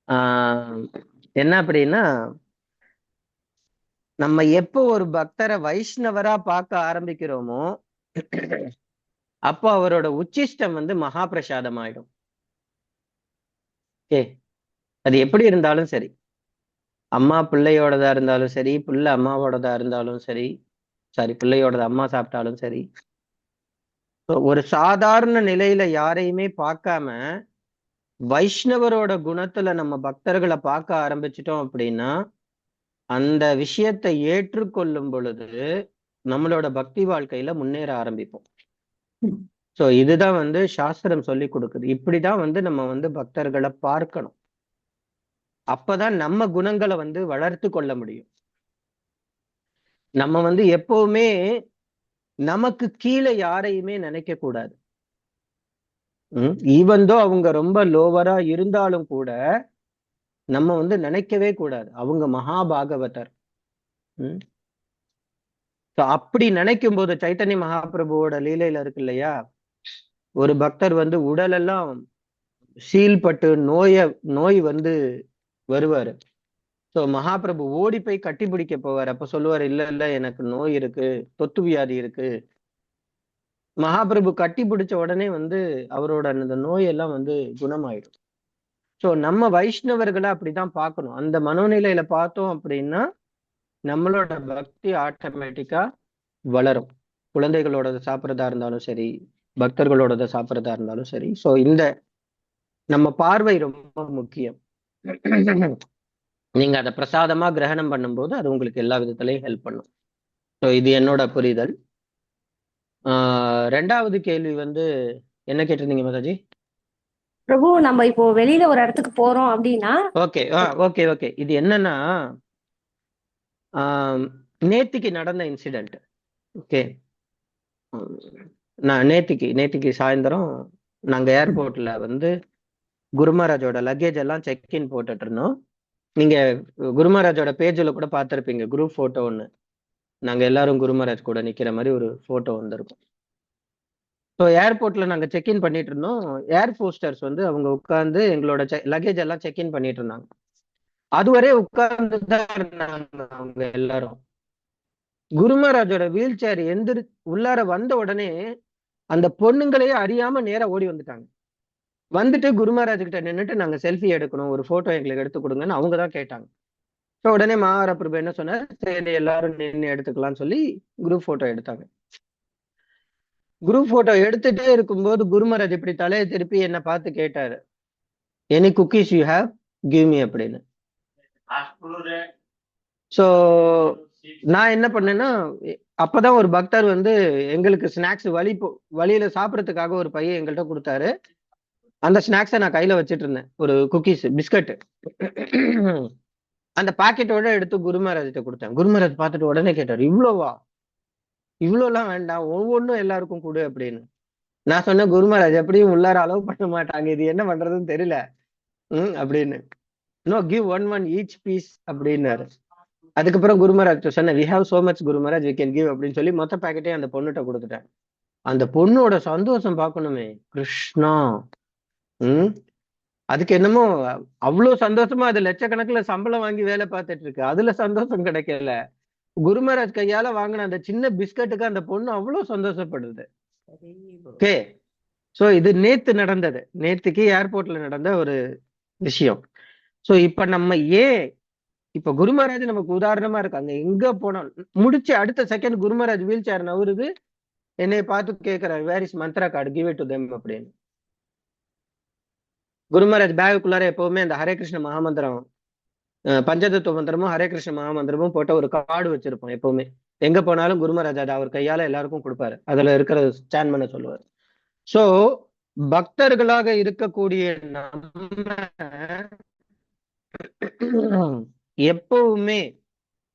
ஆஹ் என்ன அப்படின்னா, நம்ம எப்போ ஒரு பக்தரை வைஷ்ணவரா பார்க்க ஆரம்பிக்கிறோமோ அப்போ அவரோட உச்சிஷ்டம் வந்து மகா பிரசாதம் ஆயிடும். ஏ அது எப்படி இருந்தாலும் சரி, அம்மா பிள்ளையோடதா இருந்தாலும் சரி, பிள்ளை அம்மாவோடதா இருந்தாலும் சரி, சாரி பிள்ளையோடத அம்மா சாப்பிட்டாலும் சரி, ஒரு சாதாரண நிலையில யாரையுமே பார்க்காம வைஷ்ணவரோட குணத்துல நம்ம பக்தர்களை பார்க்க ஆரம்பிச்சிட்டோம் அப்படின்னா, அந்த விஷயத்தை ஏற்றுக்கொள்ளும் பொழுது நம்மளோட பக்தி வாழ்க்கையில முன்னேற ஆரம்பிப்போம். சோ இதுதான் வந்து சாஸ்திரம் சொல்லி கொடுக்குது. இப்படிதான் வந்து நம்ம வந்து பக்தர்களை பார்க்கணும். அப்பதான் நம்ம குணங்களை வந்து வளர்த்து கொள்ள முடியும். நம்ம வந்து எப்பவுமே நமக்கு கீழே யாரையுமே நினைக்க கூடாது. ஈவன் தோ அவங்க ரொம்ப லோவரா இருந்தாலும் கூட நம்ம வந்து நினைக்கவே கூடாது அவங்க மகாபாகவதர். அப்படி நினைக்கும் போது சைத்தன்ய மகாபிரபுவோட லீலையில இருக்கு இல்லையா, ஒரு பக்தர் வந்து உடல் எல்லாம் சீல்பட்டு நோய் வந்து வருவாரு. சோ மகாபிரபு ஓடி போய் கட்டி பிடிக்க போவார். அப்ப சொல்லுவார், இல்ல இல்ல எனக்கு நோய் இருக்கு, தொத்து வியாதி இருக்கு. மகாபிரபு கட்டி பிடிச்ச உடனே வந்து அவரோட அந்த நோயெல்லாம் வந்து குணமாயிடும். சோ நம்ம வைஷ்ணவர்களை அப்படிதான் பார்க்கணும். அந்த மனோநிலையில பார்த்தோம் அப்படின்னா நம்மளோட பக்தி ஆட்டோமேட்டிக்கா வளரும். குழந்தைகளோட சாப்பிட்றதா இருந்தாலும் சரி, பக்தர்களோட சாப்பிட்றதா இருந்தாலும் சரி. சோ இந்த நம்ம பார்வை ரொம்ப முக்கியம். நீங்க அதை பிரசாதமா கிரகணம் பண்ணும்போது அது உங்களுக்கு எல்லா விதத்திலையும் ஹெல்ப் பண்ணும். ஸோ இது என்னோட புரிதல். ரெண்டாவது கேள்வி வந்து என்ன கேட்டிருந்தீங்க மாதாஜி? பிரபு, நம்ம இப்போ வெளியில ஒரு இடத்துக்கு போறோம் அப்படின்னா. Okay okay okay. இது என்னன்னா, நேத்திக்கு நடந்த இன்சிடென்ட். ஓகே, நான் நேத்திக்கு சாயந்தரம் நாங்க ஏர்போர்ட்ல வந்து குருமராஜோட லக்கேஜ் எல்லாம் செக்இன் போட்டுட்டு இருந்தோம். நீங்க குருமராஜோட பேஜ்ல கூட பார்த்திருப்பீங்க, குரூப் போட்டோ ஒண்ணு. நாங்க எல்லாரும் குருமராஜ் கூட நிக்கிற மாதிரி ஒரு போட்டோ வந்திருக்கும். ஸோ ஏர்போர்ட்ல நாங்க செக்இன் பண்ணிட்டு இருந்தோம். ஏர் போஸ்டர்ஸ் வந்து அவங்க உட்கார்ந்து எங்களோட லக்கேஜ் எல்லாம் செக்இன் பண்ணிட்டு இருந்தாங்க. அதுவரை உட்கார்ந்து தான் இருந்தாங்க அவங்க எல்லாரும். குருமராஜோட வீல் சேர் உள்ளார வந்த உடனே அந்த பொண்ணுங்களையே அறியாம நேரா ஓடி வந்துட்டாங்க. வந்துட்டு குருமராஜ் கிட்ட நின்றுட்டு நாங்க செல்ஃபி எடுக்கணும், ஒரு போட்டோ எங்களுக்கு எடுத்து கொடுங்கன்னு அவங்க தான் கேட்டாங்க. ஸோ உடனே மகாபிரபு என்ன சொன்னார், சரி எல்லாரும் நின்று எடுத்துக்கலாம்னு சொல்லி குரூப் போட்டோ எடுத்தாங்க. குரூப் போட்டோ எடுத்துட்டே இருக்கும்போது குருமராஜ் இப்படி தலையை திருப்பி என்ன பார்த்து கேட்டாரு, any cookies you have, give me அப்படின்னு. ஸோ நான் என்ன பண்ணேன்னா, அப்பதான் ஒரு பக்தர் வந்து எங்களுக்கு ஸ்நாக்ஸ் வழியில சாப்பிடறதுக்காக ஒரு பையன் எங்கள்கிட்ட கொடுத்தாரு. அந்த ஸ்நாக்ஸை நான் கையில வச்சிட்டு இருந்தேன், ஒரு குக்கீஸ் பிஸ்கட். அந்த பாக்கெட்டோட எடுத்து குருமராஜ்கிட்ட கொடுத்தேன். குருமராஜ் பார்த்துட்டு உடனே கேட்டார், இவ்வளோவா? இவ்வளோலாம் வேண்டாம், ஒவ்வொன்றும் எல்லாருக்கும் கொடு அப்படின்னு. நான் சொன்னேன், குருமராஜ் எப்படியும் உள்ளார அலோவ் பண்ண மாட்டாங்க, இது என்ன பண்றதுன்னு தெரியல அப்படின்னு. No, give one each piece அப்படின்னாரு. அதுக்கப்புறம் குருமராஜ் சொன்னேன், we have so much Kurumaraj, we can give அப்படின்னு சொல்லி மொத்த பேக்கெட்டையும் அந்த பொண்ணுகிட்ட கொடுத்துட்டேன். அந்த பொண்ணோட சந்தோஷம் பார்க்கணுமே, கிருஷ்ணா. அதுக்கு என்னமோ அவ்வளவு சந்தோஷமா, அது லட்சக்கணக்குல சம்பளம் வாங்கி வேலை பார்த்துட்டு இருக்கு, அதுல சந்தோஷம் கிடைக்கல. குருமராஜ் கையால வாங்கின அந்த சின்ன பிஸ்கட்டுக்கு அந்த பொண்ணு அவ்வளவு சந்தோஷப்படுது. ஓகே, சோ இது நேத்துக்கு ஏர்போர்ட்ல நடந்த ஒரு விஷயம். சோ இப்ப நம்ம இப்ப குருமராஜ் நமக்கு உதாரணமா இருக்காங்க. எங்க போனாலும் முடிச்சு அடுத்த செகண்ட் குருமராஜ் வீல் சேர் நவருது, என்னை பார்த்து கேட்கிறாரு, where is Mantra card, give it to them அப்படின்னு. குருமராஜ் பேகுக்குள்ளார எப்பவுமே அந்த ஹரே கிருஷ்ண மகாமந்திரம், பஞ்சதத்துவ மந்திரமும் ஹரே கிருஷ்ண மகாமந்திரமும் போட்ட ஒரு கார்டு வச்சிருப்போம் எப்பவுமே. எங்க போனாலும் குருமராஜ் அதை அவர் கையால எல்லாருக்கும் கொடுப்பாரு, அதுல இருக்கிற ஸ்கேன் பண்ண சொல்லுவார். சோ பக்தர்களாக இருக்கக்கூடிய நம்ம எப்பவுமே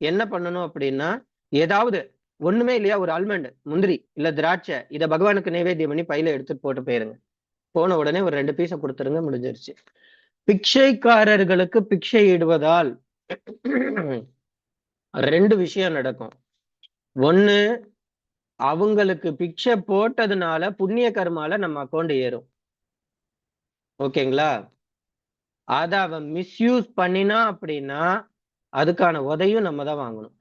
என்ன பண்ணணும் அப்படின்னா, ஏதாவது ஒண்ணுமே இல்லையா, ஒரு ஆல்மண்ட், முந்திரி இல்ல திராட்சை, இதை பகவானுக்கு நைவேத்தியம் பண்ணி பையில எடுத்துட்டு போட்டு போயிருங்க. போன உடனே ஒரு 2 பீஸை கொடுத்துருங்க, முடிஞ்சிருச்சு. பிக்ஷைக்காரர்களுக்கு பிக்ஷை இடுவதால் 2 விஷயம் நடக்கும். ஒண்ணு, அவங்களுக்கு பிக்ஷை போட்டதுனால புண்ணிய கர்மால நம்ம அக்கௌண்ட் ஏறும். ஓகேங்களா? அதை அவன் மிஸ்யூஸ் பண்ணினா அப்படின்னா அதுக்கான உதையும் நம்ம தான் வாங்கணும்.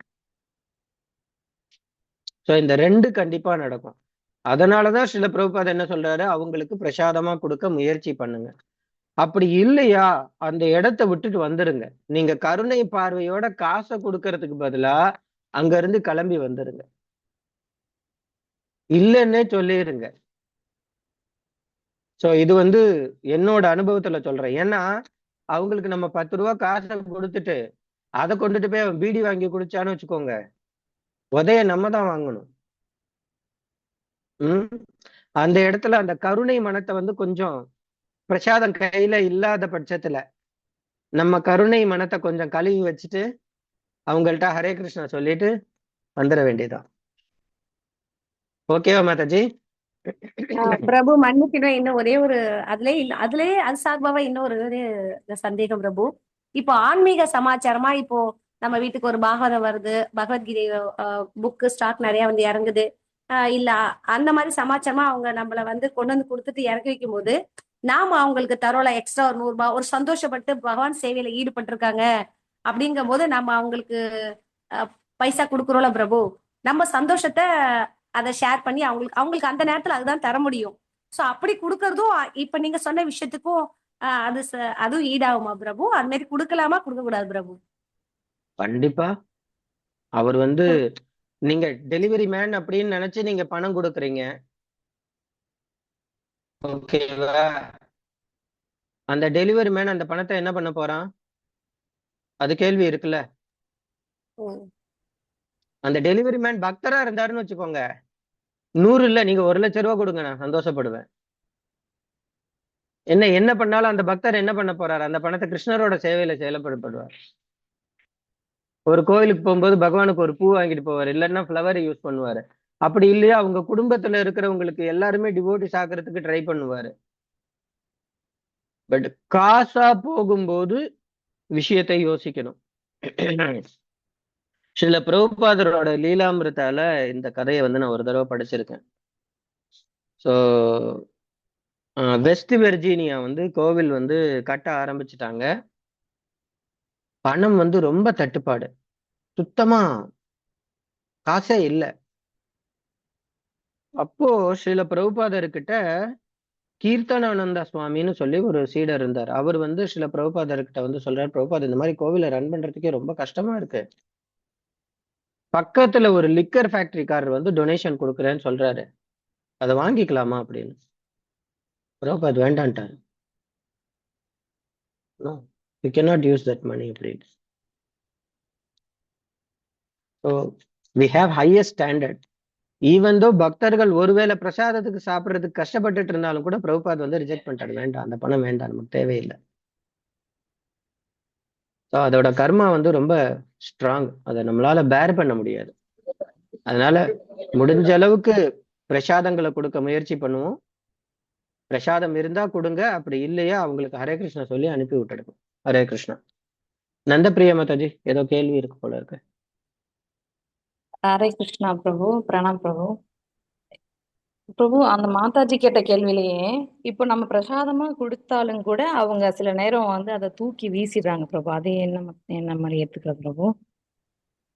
ஸோ இந்த 2 கண்டிப்பா நடக்கும். அதனாலதான் சில பிரபுபாத் என்ன சொல்றாரு, அவங்களுக்கு பிரசாதமா கொடுக்க முயற்சி பண்ணுங்க. அப்படி இல்லையா அந்த இடத்த விட்டுட்டு வந்துருங்க. நீங்க கருணை பார்வையோட காசை கொடுக்கறதுக்கு பதிலா அங்க இருந்து கிளம்பி வந்துருங்க, இல்லைன்னே சொல்லிருங்க. சோ இது என்னோட அனுபவத்துல சொல்றேன். ஏன்னா அவங்களுக்கு நம்ம 10 ரூபா காசை கொடுத்துட்டு அதை கொண்டுட்டு போய் அவன் பீடி வாங்கி குடிச்சான்னு வச்சுக்கோங்க, உதைய நம்ம தான் வாங்கணும். அந்த இடத்துல அந்த கருணை மனத்தை கொஞ்சம் பிரசாதம் கையில இல்லாத பட்சத்துல நம்ம கருணை மனத்தை கொஞ்சம் கழுவி வச்சுட்டு அவங்கள்ட்ட ஹரே கிருஷ்ணா சொல்லிட்டு வந்துட வேண்டியதான். ஓகேவா மாதாஜி? பிரபு மன்னிக்கணும், இன்னும் ஒரே ஒரு அதுலயே அது சார்பாவா இன்னும் ஒரு சந்தேகம் பிரபு. இப்போ ஆன்மீக சமாச்சாரமா இப்போ நம்ம வீட்டுக்கு ஒரு பாகவதம் வருது, பகவத்கீதை புக்கு ஸ்டாக் நிறைய இறங்குது, இல்ல அந்த மாதிரி சமாச்சாரமா அவங்க நம்மள கொண்டு வந்து கொடுத்துட்டு இறக்கி வைக்கும் போது நாம அவங்களுக்கு தரோல எக்ஸ்ட்ரா ஒரு 100 ரூபாய் ஒரு சந்தோஷப்பட்டு பகவான் சேவையில ஈடுபட்டு இருக்காங்க அப்படிங்கும் போது நம்ம அவங்களுக்கு பைசா கொடுக்குறோம்ல பிரபு, நம்ம சந்தோஷத்தை அதை ஷேர் பண்ணி அவங்களுக்கு அந்த நேரத்துல அதுதான் தர முடியும். சோ அப்படி கொடுக்கறதும் இப்ப நீங்க சொன்ன விஷயத்துக்கும் அதுவும் ஈடாகுமா பிரபு? அது மாதிரி கொடுக்கலாமா கொடுக்க கூடாது பிரபு? கண்டிப்பா. அவர் நீங்க டெலிவரி மேன் அப்படின்னு நினைச்சு நீங்க பணம் கொடுக்குறீங்க, ஓகேவா? அந்த டெலிவரி மேன் அந்த பணத்தை என்ன பண்ண போறான், அது கேள்வி இருக்குல்ல. அந்த டெலிவரி மேன் பக்தரா இருந்தாருன்னு வச்சுக்கோங்க, 100 இல்ல நீங்க 1,00,000 ரூபாய் கொடுங்க, நான் சந்தோஷப்படுவேன். என்ன பண்ணாலும் அந்த பக்தர் என்ன பண்ண போறாரு, அந்த பணத்தை கிருஷ்ணரோட சேவையில செயல்படுவார். ஒரு கோயிலுக்கு போகும்போது பகவானுக்கு ஒரு பூ வாங்கிட்டு போவார், இல்லைன்னா ஃப்ளவர் யூஸ் பண்ணுவாரு. அப்படி இல்லையா அவங்க குடும்பத்துல இருக்கிறவங்களுக்கு எல்லாருமே டிவோட்டிஸ் ஆகிறதுக்கு ட்ரை பண்ணுவாரு. பட் காசா போகும்போது விஷயத்தை யோசிக்கணும். சில பிரபுபாதரோட லீலாமிருத்தால இந்த கதையை நான் ஒரு தடவை படிச்சிருக்கேன். ஸோ வெஸ்ட் வெர்ஜீனியா கோவில் கட்ட ஆரம்பிச்சுட்டாங்க. பணம் ரொம்ப தட்டுப்பாடு, சுத்தமா காசே இல்லை. அப்போ சில பிரபுபாதர்கிட்ட கீர்த்தனானந்தா சுவாமின்னு சொல்லி ஒரு சீடர் இருந்தார். அவர் சில பிரபுபாதர்கிட்ட சொல்றாரு, பிரபுபாத் இந்த மாதிரி கோவிலை ரன் பண்றதுக்கே ரொம்ப கஷ்டமா இருக்கு, பக்கத்துல ஒரு லிக்கர் ஃபேக்டரிக்காரர் டொனேஷன் கொடுக்குறேன்னு சொல்றாரு, அதை வாங்கிக்கலாமா அப்படின்னு. Prabhupad வேண்டான்ட்டாரு. No, you cannot use that money அப்படின்னு. So we have highest standard. Even though பக்தர்கள் ஒருவேளை பிரசாதத்துக்கு சாப்பிட்றதுக்கு கஷ்டப்பட்டுட்டு இருந்தாலும் கூட பிரபுபாத் ரிஜெக்ட் பண்ணிட்டாரு, வேண்டாம் அந்த பணம் வேண்டாம், நமக்கு தேவையில்லை. ஸோ அதோட கர்மா ரொம்ப ஸ்ட்ராங், அதை நம்மளால பேர் பண்ண முடியாது. அதனால முடிஞ்ச அளவுக்கு பிரசாதங்களை கொடுக்க முயற்சி பண்ணுவோம். பிரசாதம் இருந்தா கொடுங்க, அப்படி இல்லையா அவங்களுக்கு ஹரே கிருஷ்ணா சொல்லி அனுப்பி விட்டுடுங்க. ஹரே கிருஷ்ணா. நந்தபிரியா மாதாஜி ஏதோ கேள்வி இருக்கு போல இருக்கு. ஹரே கிருஷ்ணா பிரபு, பிரணாம் பிரபு. பிரபு, அந்த மாதாஜி கேட்ட கேள்வியிலேயே இப்போ நம்ம பிரசாதமா கொடுத்தாலும் கூட அவங்க சில நேரம் அதை தூக்கி வீசிடுறாங்க பிரபு, அது என்ன மாதிரி ஏத்துக்கிற பிரபு?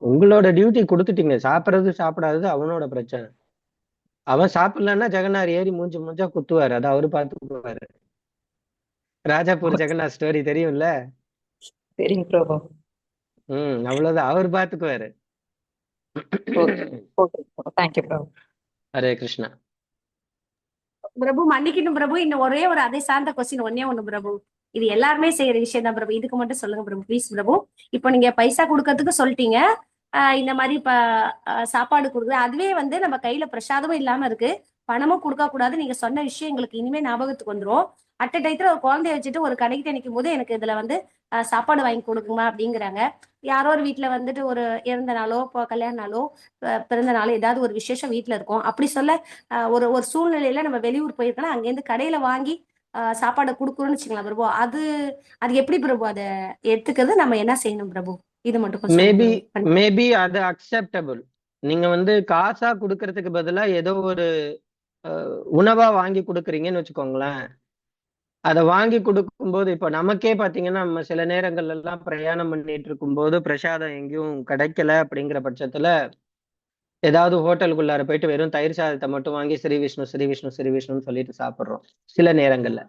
உங்களோட டியூட்டி கொடுத்துட்டீங்க, சாப்பிட்றது சாப்பிடாதது அவனோட பிரச்சனை. அவன் சாப்பிடலன்னா ஜெகநாத் ஏறி மூஞ்சா குத்துவாரு, அதை அவரு பார்த்துக்குவாரு. ராஜாபூர் ஜெகநாத் ஸ்டோரி தெரியும்ல? சரிங்க பிரபு. அவ்வளவுதான், அவர் பார்த்துக்குவாரு. தேங்க்யூ பிரபு. ஹரே கிருஷ்ணா. பிரபு மன்னிக்கணும் பிரபு, இன்னும் ஒரே ஒரு அதை சார்ந்த கொஸ்டின் ஒண்ணு பிரபு. இது எல்லாருமே செய்யற விஷயம் தான் பிரபு, இதுக்கு மட்டும் சொல்லுங்க பிரபு ப்ளீஸ் பிரபு. இப்போ நீங்க பைசா கொடுக்கறதுக்கு சொல்லிட்டீங்க, இந்த மாதிரி சாப்பாடு கொடுக்குறது, அதுவே நம்ம கையில பிரசாதமும் இல்லாம இருக்கு, பணமும் கொடுக்க கூடாது. நீங்க சொன்ன விஷயம் எங்களுக்கு இனிமே ஞாபகத்துக்கு வந்துரும். அட்ட டயத்துல ஒரு குழந்தைய வச்சுட்டு ஒரு கடைக்கு நிற்கும் போது எனக்கு இதுல சாப்பாடு வாங்கி கொடுக்குமா அப்படிங்கிறாங்க. யாரோ ஒரு வீட்டுல ஒரு இறந்த நாளோ கல்யாண நாளோ பிறந்த நாளோ ஏதாவது ஒரு விசேஷம் வீட்டுல இருக்கும். அப்படி சொல்ல ஒரு சூழ்நிலையில நம்ம வெளியூர் போயிருக்கோம்னா அங்கேருந்து கடையில வாங்கி சாப்பாடை கொடுக்குறோம்னு வச்சுக்கலாம் பிரபு. அது எப்படி பிரபு அதை எடுத்துக்கிறது, நம்ம என்ன செய்யணும் பிரபு? இது மட்டும் மேபி அது அக்செப்டபிள். நீங்க காசா கொடுக்கறதுக்கு பதிலா ஏதோ ஒரு உணவா வாங்கி கொடுக்குறீங்கன்னு வச்சுக்கோங்களேன், அதை வாங்கி கொடுக்கும்போது இப்ப நமக்கே பாத்தீங்கன்னா நம்ம சில நேரங்கள்ல எல்லாம் பிரயாணம் பண்ணிட்டு இருக்கும்போது பிரசாதம் எங்கேயும் கிடைக்கல அப்படிங்கிற பட்சத்துல ஏதாவது ஹோட்டலுக்குள்ளார போயிட்டு வெறும் தயிர் சாதத்தை மட்டும் வாங்கி ஸ்ரீ விஷ்ணு ஸ்ரீ விஷ்ணு ஸ்ரீ விஷ்ணுன்னு சொல்லிட்டு சாப்பிடுறோம் சில நேரங்கள்ல.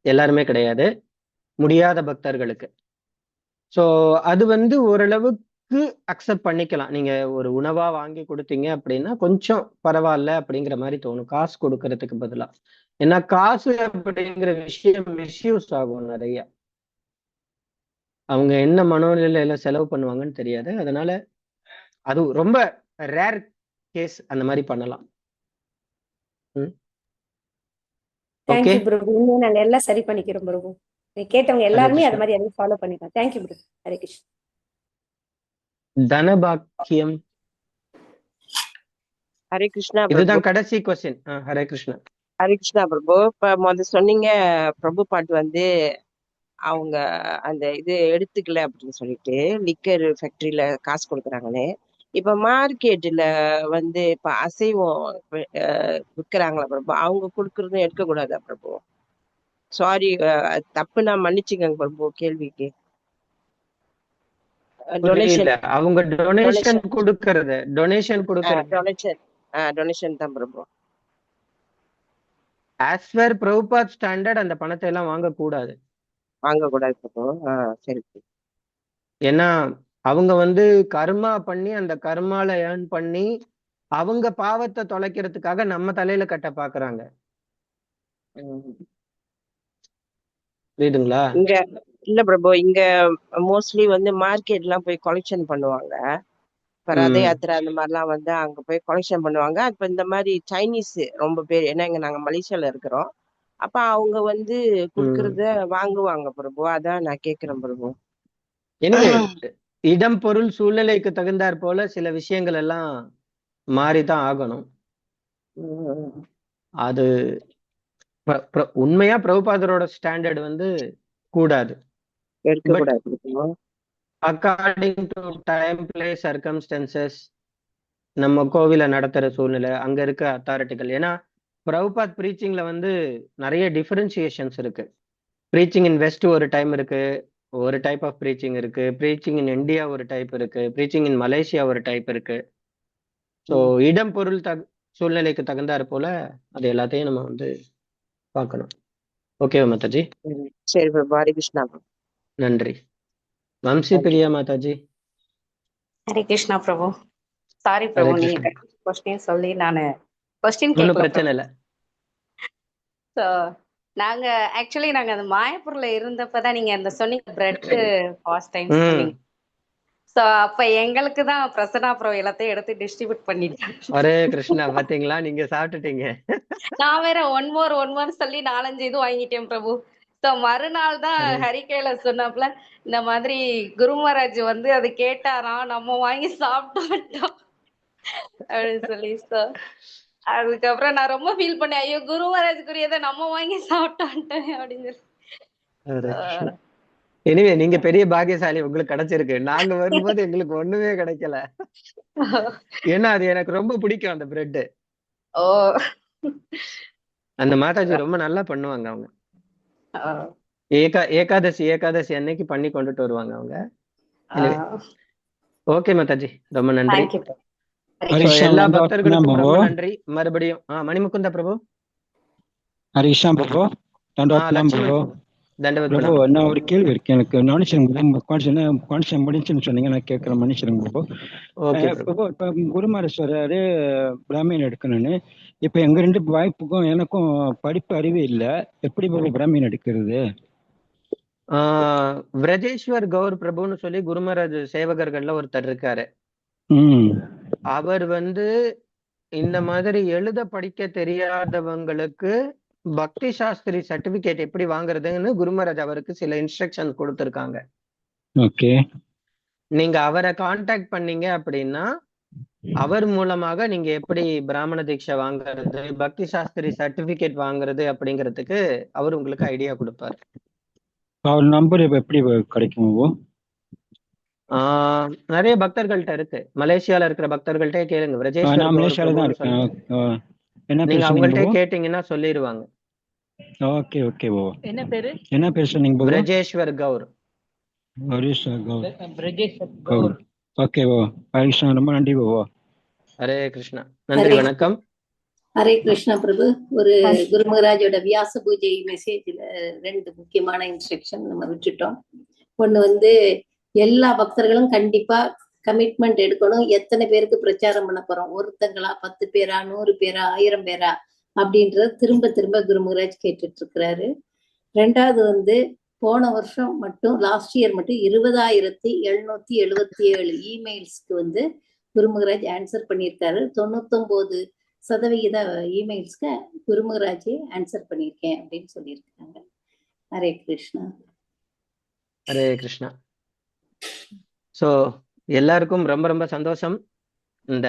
எல்லாருமே கிடையாது, முடியாத பக்தர்களுக்கு. சோ அது வந்து ஓரளவுக்கு அக்செப்ட் பண்ணிக்கலாம். நீங்க ஒரு உணவா வாங்கி கொடுத்தீங்க அப்படின்னா கொஞ்சம் பரவாயில்ல அப்படிங்கிற மாதிரி தோணும் காசு கொடுக்கறதுக்கு பதிலா. ஏன்னா காசு அப்படிங்கிற விஷயம் மிஸ்யூஸ் ஆகும் நிறைய. அவங்க என்ன மனோநிலையில செலவு பண்ணுவாங்கன்னு தெரியாது. அதனால அது ரொம்ப ரேர் கேஸ் அந்த மாதிரி பண்ணலாம். ஓகே, தேங்க்யூ பிரபு. இன்னும் நாங்க எல்லாம் சரி பண்ணிக்கிறோம் பிரபு. நீங்க கேட்டவங்க ஹரே எல்லாருமே அது கிருஷ்ணா. மாதிரி எதையும் ஃபாலோ பண்ணிக்கலாம். தேங்க்யூ பிரபு. ஹரே கிருஷ்ணா. தனபாக்கியம், ஹரே கிருஷ்ணா பிரபு. இதுதான் கடைசி கொஸ்டின். ஹரே கிருஷ்ணா. ஹரே கிருஷ்ணா பிரபு. இப்ப சொன்னீங்க பிரபு பாட்டு வந்து அவங்க அந்த இது எடுத்துக்கல அப்படின்னு சொல்லிட்டு லிக்கர் ஃபேக்டரியில காசு கொடுக்குறாங்கன்னு. இப்ப மார்க்கெட்ல வந்து இப்ப அசைவம் விற்கிறாங்களா பிரபு, அவங்க கொடுக்கறதும் எடுக்க கூடாதா பிரபு? சாரி, தப்பு, நான் மன்னிச்சுக்கங்க பிரபு கேள்விக்கு. டொனேஷன் புரியல. அவங்க டொனேஷன் கொடுக்கறது டொனேஷன் டொனேஷன் தான் பிரபு. ஆஸ் பர் பிரபுபாத் ஸ்டாண்டர்ட் அந்த பணத்தை எல்லாம் வாங்கக்கூடாது. வாங்கக்கூடாது பிரபு. சரி. ஏன்னா அவங்க வந்து கர்மா பண்ணி அந்த கர்மால ஏர்ன் பண்ணி அவங்க பாவத்தை தொலைக்கிறதுக்காக நம்ம தலையில கட்ட பாக்குறாங்க. புரியுதுங்களா? இங்க இல்ல பிரபு, இங்க மோஸ்ட்லி வந்து மார்க்கெட் எல்லாம் போய் கலெக்ஷன் பண்ணுவாங்க. இப்ப ரத யாத்திரை அந்த மாதிரிலாம் வந்து அங்க போய் கலெக்ஷன் பண்ணுவாங்க. இப்ப இந்த மாதிரி சைனீஸ் ரொம்ப பேர், ஏன்னா இங்க நாங்க மலேசியால இருக்கிறோம், அப்ப அவங்க வந்து குடுக்கறத வாங்குவாங்க பிரபு. அதான் நான் கேக்குறேன் பிரபு. எனவே இடம் பொருள் சூழ்நிலைக்கு தகுந்தாற் போல சில விஷயங்கள் எல்லாம் மாறிதான் ஆகணும். அது உண்மையா பிரபுபாதரோட ஸ்டாண்டர்ட் வந்து கூடாது. According to time, place, circumstances, நம்ம கோவில நடத்துற சூழ்நிலை, அங்க இருக்க அத்தாரிட்டிகள். ஏன்னா பிரபுபாத் ப்ரீச்சிங்ல வந்து நிறைய டிஃபரன்சியேஷன்ஸ் இருக்கு. ப்ரீச்சிங் இன் வெஸ்ட் ஒரு டைம் இருக்கு, ஒரு டைப் ஆஃப் ப்ரீச்சிங் இருக்கு. ப்ரீச்சிங் இன் இந்தியா ஒரு டைப் இருக்கு. ப்ரீச்சிங் இன் மலேசியா ஒரு டைப் இருக்கு. ஸோ இடம் பொருள் சூழ்நிலைக்கு தகுந்தாற் போல அது எல்லாத்தையும் நம்ம வந்து பார்க்கணும். ஓகேவா மாதாஜி? சரி பிரபு. ஹரே கிருஷ்ணா. நன்றி. வம்சி பிரியா மாதாஜி. ஹரே கிருஷ்ணா பிரபு. சாரி பிரபு, நீங்க கொஸ்டின் சொல்லி நானு கொஸ்டின் ஒன்றும் பிரச்சனை இல்லை. ஸோ நாங்க ஆக்சுவலி அந்த மாயப்பூர்ல இருந்தப்பதான் நீங்க அந்த சொன்னீங்க பிரெட் ஃபர்ஸ்ட் டைம் சொன்னீங்க. ஸோ அப்ப எங்களுக்கு தான் பிரசன்னா ப்ரோ எல்லாத்தையும் எடுத்து டிஸ்ட்ரிபியூட் பண்ணிட்டேன். ஹரே கிருஷ்ணா. பாத்தீங்களா, நீங்க சாப்பிட்டுட்டீங்க. நான் வேற ஒன் மோர் சொல்லி 4-5 இது வாங்கிட்டேன் பிரபு. ஸோ மறுநாள் தான் ஹரிகையில சொன்னாப்ல இந்த மாதிரி குரு மகாராஜ் வந்து அது கேட்டாராம், நம்ம வாங்கி சாப்பிட்டோம் அப்படின்னு சொல்லி. ஸோ அதுக்கப்புறம் நான் ரொம்ப ஃபீல் பண்ணேன், ஐயோ குரு மகாராஜுக்குரியதை நம்ம வாங்கி சாப்பிட்டோன்ட்டேன் அப்படின்னு சொல்லி. எனிவே நீங்க பெரிய பாக்கியசாலி, உங்களுக்கு கிடைச்சிருக்கு. நாங்க வரும்போது எங்களுக்கு ஒண்ணுமே கிடைக்கல. ஏன்னா அது எனக்கு ரொம்ப பிடிக்கும் அந்த பிரெட். ஓ, அந்த மாதாஜி ரொம்ப நல்லா பண்ணுவாங்க. அவங்க ஏகாதசி அன்னைக்கு பண்ணி கொண்டுட்டு வருவாங்க அவங்க. ஓகே மாதாஜி, ரொம்ப நன்றி. எல்லா பக்தர்களுக்கும் ரொம்ப நன்றி. மறுபடியும் மணிமுகுந்த பிரபு. ஹரிஷா பிரபு. பிரபு, நான் ஒரு கேள்வி இருக்கு எனக்கு. கான்சன் முடிச்சுன்னு சொன்னீங்க, நான் கேட்கிறேன். மன்னிச்சிருங்க பிரபு. பிரபு, இப்ப குருமாரேஸ்வரரு பிராமின் எடுக்கணும்னு, இப்ப எங்க 2 வாய்ப்புக்கும் எனக்கும் படிப்பு அறிவு இல்ல, எப்படி பிரபு பிராமின் எடுக்கிறது? விரஜேஸ்வர் கௌர் பிரபுன்னு சொல்லி குருமராஜ் சேவகர்கள்ல ஒருத்தர் இருக்காரு. அவர் வந்து இந்த மாதிரி எழுத படிக்க தெரியாதவங்களுக்கு பக்தி சாஸ்திரி சர்டிபிகேட் எப்படி வாங்குறதுன்னு குருமராஜ் அவருக்கு சில இன்ஸ்ட்ரக்ஷன் கொடுத்திருக்காங்க. ஓகே, நீங்க அவரை கான்டாக்ட் பண்ணீங்க அப்படின்னா அவர் மூலமாக நீங்க எப்படி பிராமண தீட்சை வாங்குறது, பக்தி சாஸ்திரி சர்டிபிகேட் வாங்குறது அப்படிங்கிறதுக்கு அவர் உங்களுக்கு ஐடியா கொடுப்பாரு. அவர் நம்பர் எப்படி கிடைக்கும்? நிறைய பக்தர்கள்ட்ட இருக்கு. மலேசியால இருக்கிற பக்தர்கள்ட்ட கேளுங்க. மலேசியால தான் இருக்கேன். நீங்க அவங்கள்ட்ட கேட்டீங்கன்னா சொல்லிடுவாங்க. ஓகே ஓகே ஓ. என்ன பேரு? என்ன பேர் சொன்னீங்க பாபு? பிரஜேஸ்வர் கௌர். ஹரிஷ் கௌர். பிரஜேஷ் கௌர். ஓகே ஓ. ஹரிஷ் ரொம்ப நன்றி பாபு. ஹரே கிருஷ்ணா. நன்றி, வணக்கம். ஹரே கிருஷ்ணா பிரபு. ஒரு குரு மகாராஜோட வியாச பூஜை மெசேஜ்ல 2 முக்கியமான இன்ஸ்ட்ரக்ஷன் நம்ம விட்டுட்டோம். ஒண்ணு வந்து எல்லா பக்தர்களும் கண்டிப்பா கமிட்மெண்ட் எடுக்கணும். எத்தனை பேருக்கு பிரச்சாரம் பண்ண போறோம், ஒருத்தங்களா, 10 பேரா, 100 பேரா, 1000 பேரா அப்படின்றத திரும்ப திரும்ப குரு மகாராஜ் கேட்டுட்டு இருக்கிறாரு. 2வது வந்து போன வருஷம் மட்டும், லாஸ்ட் இயர் மட்டும் 20,777 இமெயில்ஸ்க்கு வந்து குரு மகாராஜ் ஆன்சர் பண்ணியிருக்காரு. 99% இமெயில்ஸ்க்கு குரு மகாராஜே ஆன்சர் பண்ணியிருக்கேன் அப்படின்னு சொல்லியிருக்காங்க. ஹரே கிருஷ்ணா. ஹரே கிருஷ்ணா. ஸோ எல்லாருக்கும் ரொம்ப ரொம்ப சந்தோஷம் இந்த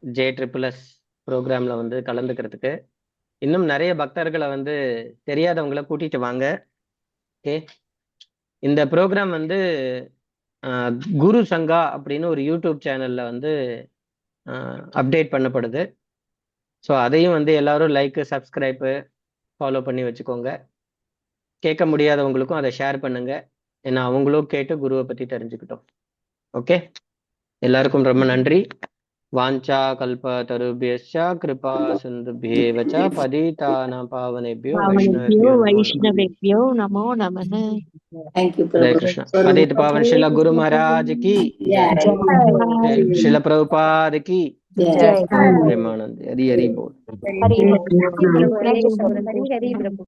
JSSS ப்ரோக்ராம்ல வந்து கலந்துக்கிறதுக்கு. இன்னும் நிறைய பக்தர்களை வந்து தெரியாதவங்கள கூட்டிட்டு வாங்க. ஓகே, இந்த ப்ரோக்ராம் வந்து குரு சங்கா அப்படின்னு ஒரு யூடியூப் சேனல்ல வந்து அப்டேட் பண்ணப்படுது. ஸோ அதையும் வந்து எல்லாரும் லைக், சப்ஸ்கிரைப்பு, ஃபாலோ பண்ணி வச்சுக்கோங்க. கேட்க முடியாதவங்களுக்கும் அதை ஷேர் பண்ணுங்க. ஏன்னா அவங்களும் கேட்டு குருவை பத்தி தெரிஞ்சுக்கிட்டோம். ஓகே, எல்லாருக்கும் ரொம்ப நன்றி. வாஞ்சா கல்ப தருபியஸ்ச கிருபா சிந்துபியேவ ச பதிதானாம் பாவனேபியோ வைஷ்ணவேபியோ நமோ நமஹ. Thank you ஹரே பிரபு. கிருஷ்ணா. पतित पावन शिला गुरु महाराज की जय। शिला प्रभुपाद की जय। प्रेमानंद। हरि हरि बोल। हरि ஹரி பிரபு. ஹரி ஹரி பிரபு.